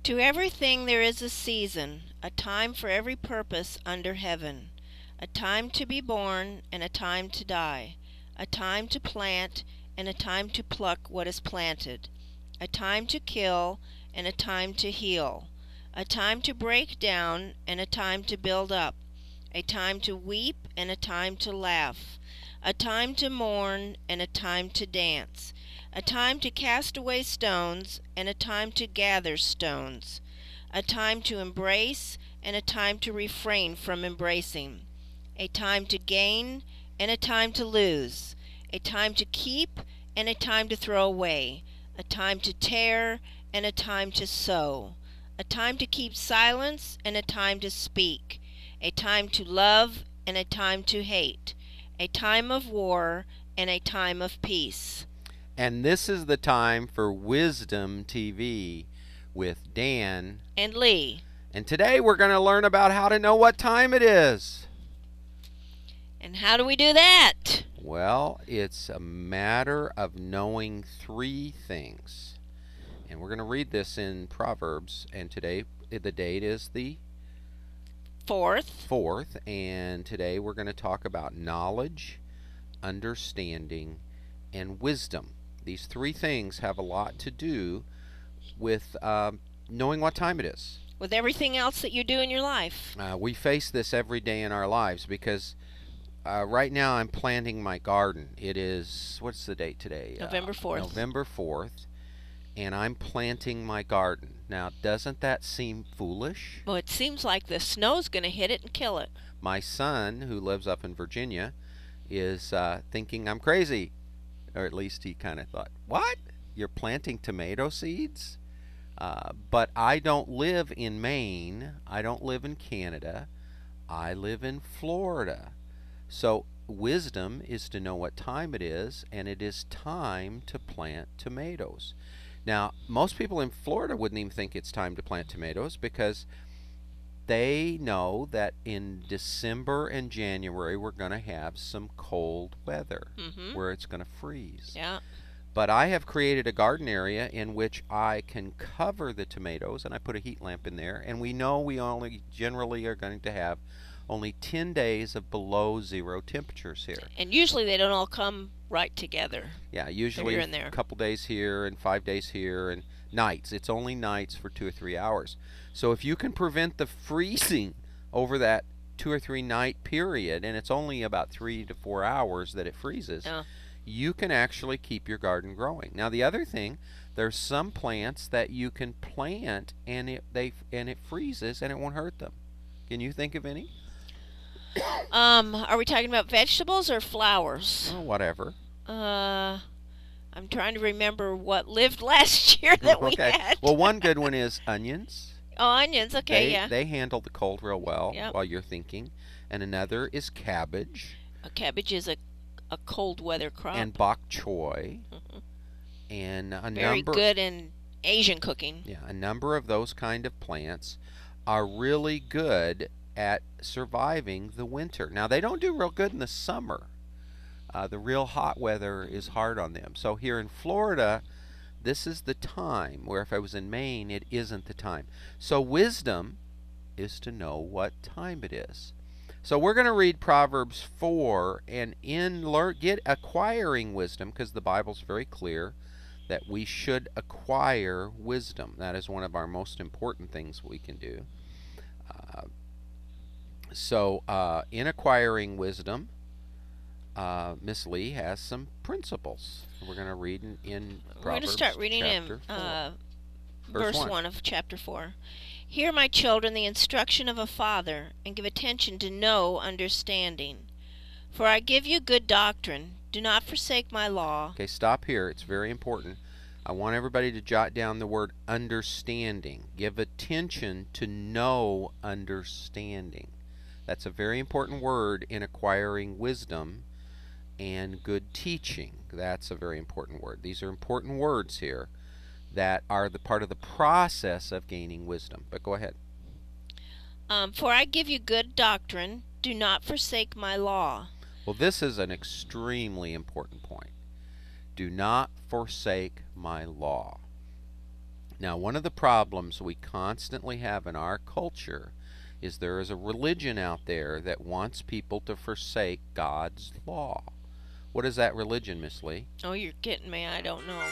To everything there is a season, a time for every purpose under heaven, a time to be born and a time to die, a time to plant and a time to pluck what is planted, a time to kill and a time to heal, a time to break down and a time to build up, a time to weep and a time to laugh, a time to mourn and a time to dance, a time to cast away stones and a time to gather stones, a time to embrace and a time to refrain from embracing, a time to gain and a time to lose, a time to keep and a time to throw away, a time to tear and a time to sow, a time to keep silence and a time to speak, a time to love and a time to hate, a time of war and a time of peace. And this is the time for Wisdom TV with Dan and Lee. And today we're going to learn about how to know what time it is. And how do we do that? Well, it's a matter of knowing three things. And we're going to read this in Proverbs. And today the date is the 4th. And today we're going to talk about knowledge, understanding, and wisdom. These three things have a lot to do with knowing what time it is. With everything else that you do in your life. We face this every day in our lives because right now I'm planting my garden. It is, what's the date today? November 4th. November 4th. And I'm planting my garden. Now, doesn't that seem foolish? Well, it seems like the snow's going to hit it and kill it. My son, who lives up in Virginia, is thinking I'm crazy. Or at least he kind of thought, what? You're planting tomato seeds? But I don't live in Maine. I don't live in Canada. I live in Florida. So wisdom is to know what time it is, and it is time to plant tomatoes. Now, most people in Florida wouldn't even think it's time to plant tomatoes because they know that in December and January we're going to have some cold weather where it's going to freeze. Yeah. But I have created a garden area in which I can cover the tomatoes, and I put a heat lamp in there, and we know we only generally are going to have only 10 days of below zero temperatures here. And usually they don't all come right together. Yeah, usually a couple days here and 5 days here, and nights. It's only nights for 2 or 3 hours. So if you can prevent the freezing over that 2 or 3 night period, and it's only about 3 to 4 hours that it freezes, you can actually keep your garden growing. Now the other thing, there's some plants that you can plant and it freezes and it won't hurt them. Can you think of any? Are we talking about vegetables or flowers? Oh, whatever. I'm trying to remember what lived last year that we had. Well, one good one is onions. Oh, onions. Okay, yeah. They handle the cold real well while you're thinking. And another is cabbage. Cabbage is a cold weather crop. And bok choy. And very good in Asian cooking. Yeah, a number of those kind of plants are really good at surviving the winter. Now, they don't do real good in the summer. The real hot weather is hard on them. So here in Florida, this is the time, where if I was in Maine, it isn't the time. So wisdom is to know what time it is. So we're going to read Proverbs 4 and get acquiring wisdom, because the Bible's very clear that we should acquire wisdom. That is one of our most important things we can do. So in acquiring wisdom, Miss Lee has some principles. We're going to read in Proverbs. We're going to start reading in verse 1 of chapter 4. Hear, my children, the instruction of a father, and give attention to know understanding. For I give you good doctrine. Do not forsake my law. Okay, stop here. It's very important. I want everybody to jot down the word understanding. Give attention to know understanding. That's a very important word in acquiring wisdom and good teaching. That's a very important word. These are important words here that are the part of the process of gaining wisdom. But go ahead. For I give you good doctrine. Do not forsake my law. Well, this is an extremely important point. Do not forsake my law. Now, one of the problems we constantly have in our culture is there is a religion out there that wants people to forsake God's law. What is that religion, Miss Lee? Oh, you're getting me. I don't know.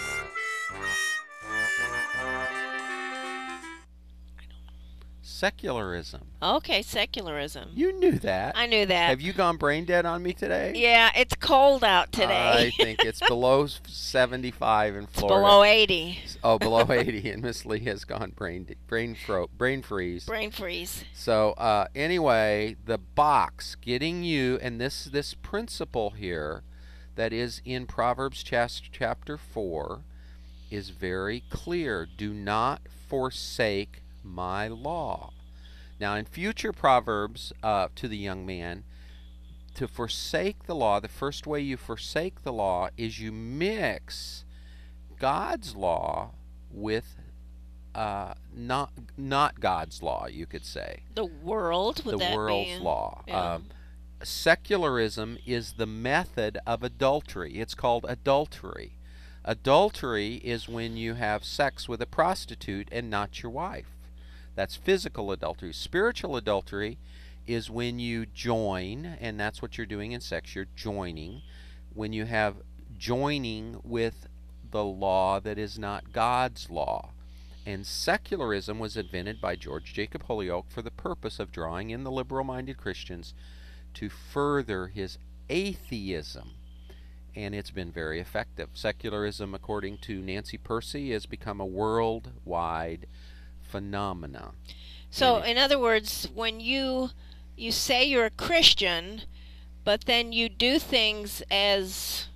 Secularism. Okay, secularism. You knew that. I knew that. Have you gone brain dead on me today? Yeah, it's cold out today. I think it's below 75 in Florida. It's below 80. Oh, below 80, and Miss Lee has gone brain freeze. Brain freeze. So anyway, the box getting you, and this principle here that is in Proverbs chapter 4 is very clear. Do not forsake my law. Now, in future Proverbs to the young man, to forsake the law, the first way you forsake the law is you mix God's law with not God's law, you could say. The world, would that be? The world's law. Yeah. Secularism is the method of adultery. It's called adultery. Adultery is when you have sex with a prostitute and not your wife. That's physical adultery. Spiritual adultery is when you join, and that's what you're doing in sex. You're joining. When you have joining with the law that is not God's law. And secularism was invented by George Jacob Holyoake for the purpose of drawing in the liberal-minded Christians to further his atheism. And it's been very effective. Secularism, according to Nancy Percy, has become a worldwide phenomena. So, in other words, when you say you're a Christian, but then you do things as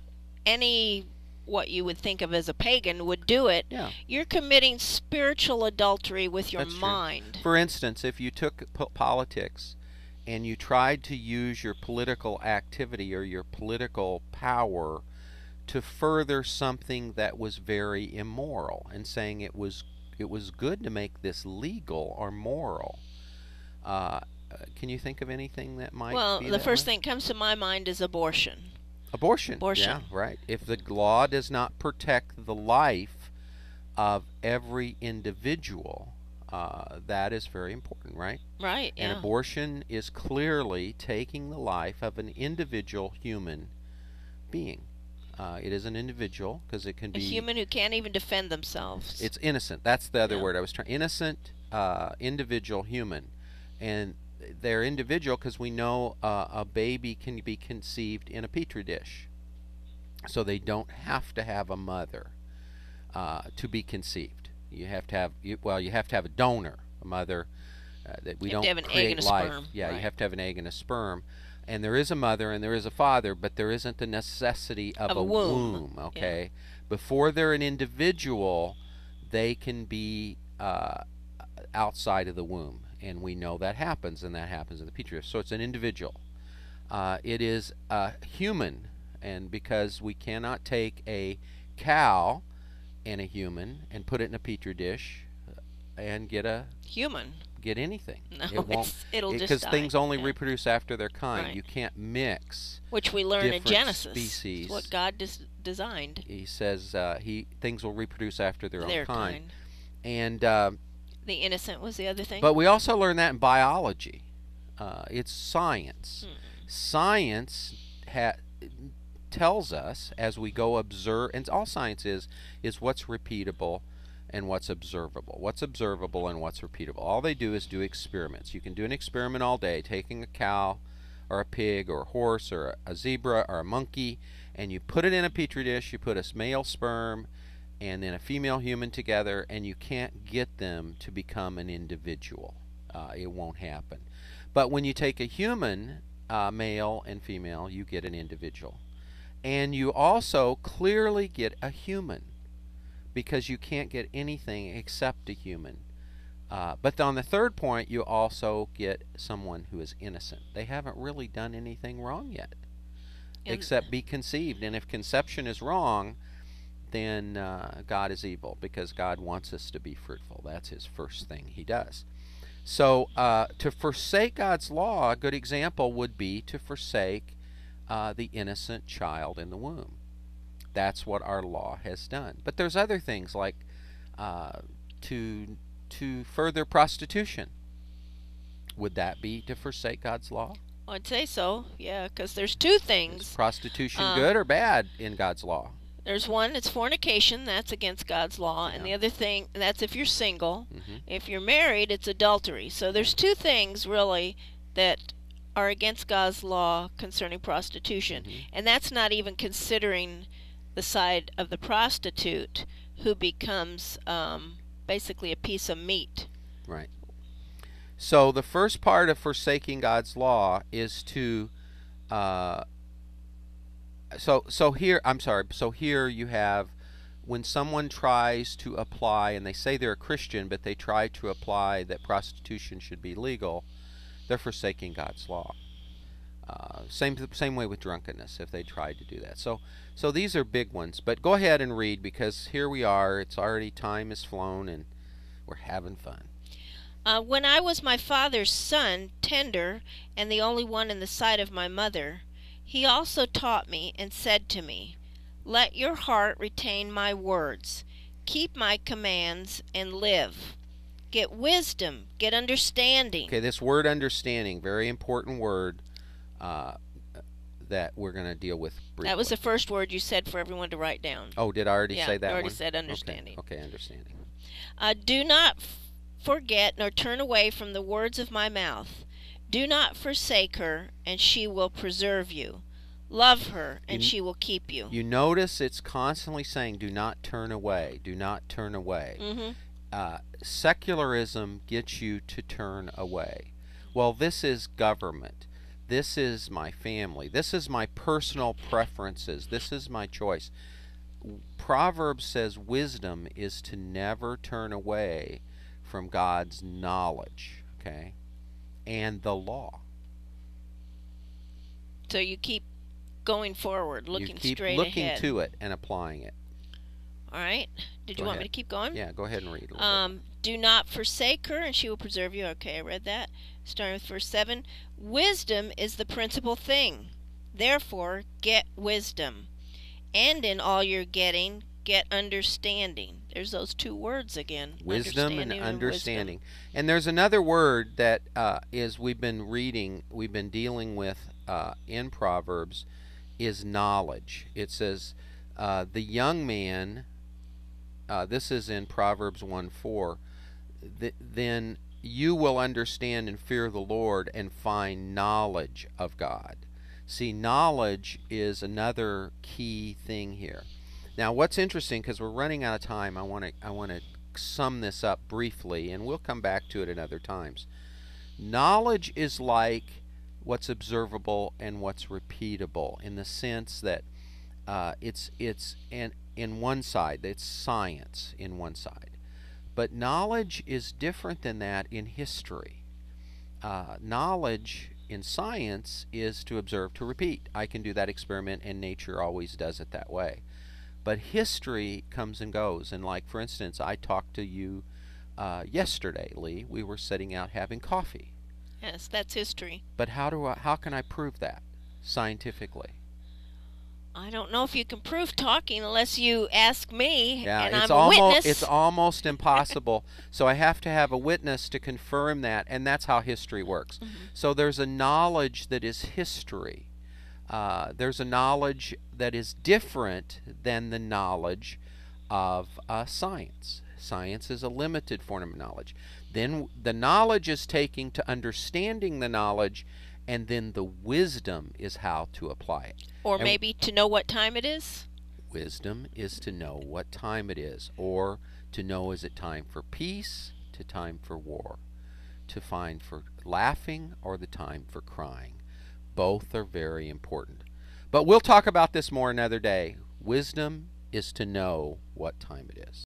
what you would think of as a pagan would do it, yeah, you're committing spiritual adultery with your That's mind. True. For instance, if you took politics and you tried to use your political activity or your political power to further something that was very immoral, and saying it was good to make this legal or moral. Can you think of anything that might be the first thing that comes to my mind is abortion. Abortion. Yeah, right. If the law does not protect the life of every individual, that is very important, right? Right, yeah. And abortion is clearly taking the life of an individual human being. It is an individual, because it can be... A human who can't even defend themselves. It's innocent. That's the other word I was trying... Innocent, individual, human. And they're individual because we know a baby can be conceived in a petri dish. So they don't have to have a mother to be conceived. You have to have... you have to have a donor, a mother. That we don't have an create egg and a life. sperm. Yeah, right. You have to have an egg and a sperm. And there is a mother and there is a father, but there isn't the necessity of a womb. Okay, yeah. Before they're an individual, they can be outside of the womb, and we know that happens, and that happens in the petri dish. So it's an individual. It is human, and because we cannot take a cow and a human and put it in a petri dish and get anything. No, it won't. It'll just because die. things only reproduce after their kind. Right. You can't mix. Which we learn in Genesis. Species. It's what God designed. He says things will reproduce after their own kind. And the innocent was the other thing. But we also learn that in biology. It's science. Science tells us as we go observe, and all science is what's repeatable and what's observable. What's observable and what's repeatable. All they do is do experiments. You can do an experiment all day, taking a cow or a pig or a horse or a zebra or a monkey, and you put it in a petri dish, you put a male sperm and then a female human together, and you can't get them to become an individual. It won't happen. But when you take a human, male and female, you get an individual. And you also clearly get a human, because you can't get anything except a human. But on the third point, you also get someone who is innocent. They haven't really done anything wrong yet, except be conceived. And if conception is wrong, then God is evil, because God wants us to be fruitful. That's his first thing he does. So to forsake God's law, a good example would be to forsake the innocent child in the womb. That's what our law has done. But there's other things like to further prostitution. Would that be to forsake God's law? I'd say so, yeah, because there's two Is things. prostitution good or bad in God's law? There's one, it's fornication, that's against God's law, and the Yeah. other thing, that's if you're single. Mm-hmm. If you're married, it's adultery. So there's two things, really, that are against God's law concerning prostitution. Mm-hmm. And that's not even considering the side of the prostitute who becomes basically a piece of meat. Right. So the first part of forsaking God's law is to so here you have when someone tries to apply, and they say they're a Christian, but they try to apply that prostitution should be legal, they're forsaking God's law. Same way with drunkenness if they tried to do that. So these are big ones. But go ahead and read, because here we are. It's already, time has flown, and we're having fun. When I was my father's son, tender, and the only one in the sight of my mother, he also taught me and said to me, Let your heart retain my words, keep my commands, and live. Get wisdom, get understanding. Okay, this word understanding, very important word that we're going to deal with briefly. That was the first word you said for everyone to write down. Oh, did I already say that I already one? said understanding. Okay, understanding. Do not forget nor turn away from the words of my mouth. Do not forsake her, and she will preserve you. Love her, and she will keep you. You notice it's constantly saying, do not turn away, do not turn away. Mm-hmm. Secularism gets you to turn away. Well, this is government. This is my family. This is my personal preferences. This is my choice. Proverbs says wisdom is to never turn away from God's knowledge, okay, and the law. So you keep going forward, looking straight looking ahead. to it and applying it. All right. Did you want me to keep going? Yeah, go ahead and read a little bit. Do not forsake her, and she will preserve you. Okay, I read that. Starting with verse 7. Wisdom is the principal thing. Therefore, get wisdom. And in all you're getting, get understanding. There's those two words again. Wisdom and understanding. And there's another word that is we've been dealing with in Proverbs, is knowledge. It says, the young man, this is in Proverbs 1:4, then you will understand and fear the Lord and find knowledge of God. See, knowledge is another key thing here. Now, what's interesting, because we're running out of time, I want to sum this up briefly, and we'll come back to it at other times. Knowledge is like what's observable and what's repeatable, in the sense that it's in one side, it's science in one side. But knowledge is different than that in history. Knowledge in science is to observe, to repeat. I can do that experiment, and nature always does it that way. But history comes and goes. And like, for instance, I talked to you yesterday, Lee. We were sitting out having coffee. Yes, that's history. But how can I prove that scientifically? I don't know if you can prove talking unless you ask me, Yeah, and it's I'm a witness. It's almost impossible. So I have to have a witness to confirm that, and that's how history works. Mm-hmm. So there's a knowledge that is history. There's a knowledge that is different than the knowledge of science. Science is a limited form of knowledge. Then the knowledge is taking to understanding the knowledge, and then the wisdom is how to apply it. Or maybe to know what time it is? Wisdom is to know what time it is, or to know, is it time for peace, to time for war, to find for laughing, or the time for crying. Both are very important. But we'll talk about this more another day. Wisdom is to know what time it is.